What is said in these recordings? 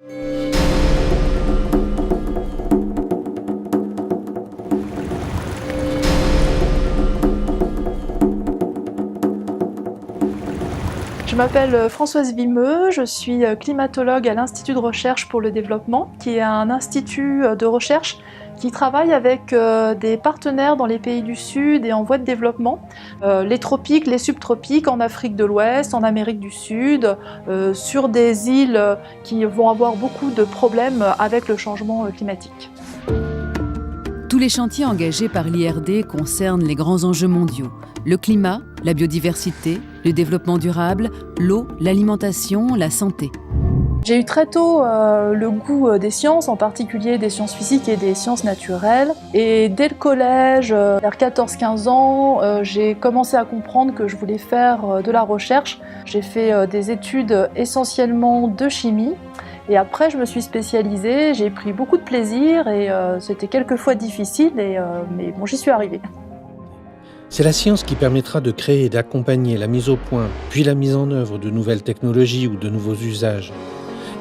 Je m'appelle Françoise Vimeux, je suis climatologue à l'Institut de recherche pour le développement, qui est un institut de recherche qui travaille avec des partenaires dans les pays du Sud et en voie de développement, les tropiques, les subtropiques, en Afrique de l'Ouest, en Amérique du Sud, sur des îles qui vont avoir beaucoup de problèmes avec le changement climatique. Tous les chantiers engagés par l'IRD concernent les grands enjeux mondiaux. Le climat, la biodiversité, le développement durable, l'eau, l'alimentation, la santé. J'ai eu très tôt le goût des sciences, en particulier des sciences physiques et des sciences naturelles. Et dès le collège, vers 14-15 ans, j'ai commencé à comprendre que je voulais faire de la recherche. J'ai fait des études essentiellement de chimie. Et après, je me suis spécialisée, j'ai pris beaucoup de plaisir et c'était quelquefois difficile, mais bon, j'y suis arrivée. C'est la science qui permettra de créer et d'accompagner la mise au point, puis la mise en œuvre de nouvelles technologies ou de nouveaux usages,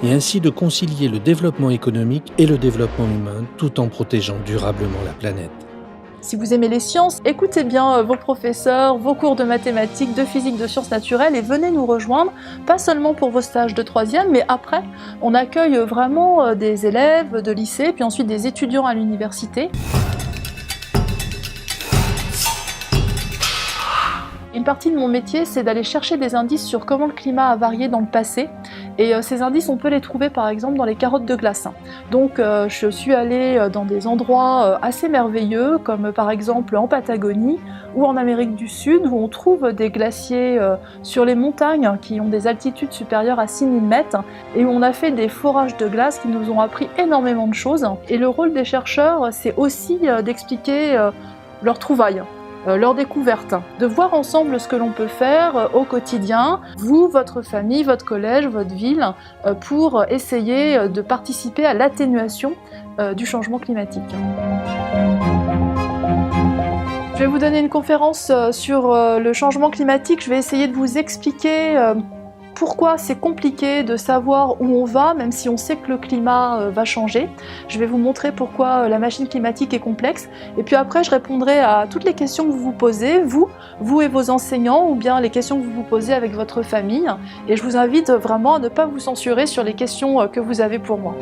et ainsi de concilier le développement économique et le développement humain, tout en protégeant durablement la planète. Si vous aimez les sciences, écoutez bien vos professeurs, vos cours de mathématiques, de physique, de sciences naturelles et venez nous rejoindre, pas seulement pour vos stages de 3e, mais après, on accueille vraiment des élèves de lycée, puis ensuite des étudiants à l'université. Une partie de mon métier, c'est d'aller chercher des indices sur comment le climat a varié dans le passé. Et ces indices, on peut les trouver par exemple dans les carottes de glace. Donc je suis allée dans des endroits assez merveilleux, comme par exemple en Patagonie ou en Amérique du Sud, où on trouve des glaciers sur les montagnes qui ont des altitudes supérieures à 6000 mètres et où on a fait des forages de glace qui nous ont appris énormément de choses. Et le rôle des chercheurs, c'est aussi d'expliquer leurs trouvailles. Leur découverte, de voir ensemble ce que l'on peut faire au quotidien, vous, votre famille, votre collège, votre ville, pour essayer de participer à l'atténuation du changement climatique. Je vais vous donner une conférence sur le changement climatique. Je vais essayer de vous expliquer pourquoi c'est compliqué de savoir où on va, même si on sait que le climat va changer. Je vais vous montrer pourquoi la machine climatique est complexe. Et puis après, je répondrai à toutes les questions que vous vous posez, vous et vos enseignants, ou bien les questions que vous vous posez avec votre famille. Et je vous invite vraiment à ne pas vous censurer sur les questions que vous avez pour moi.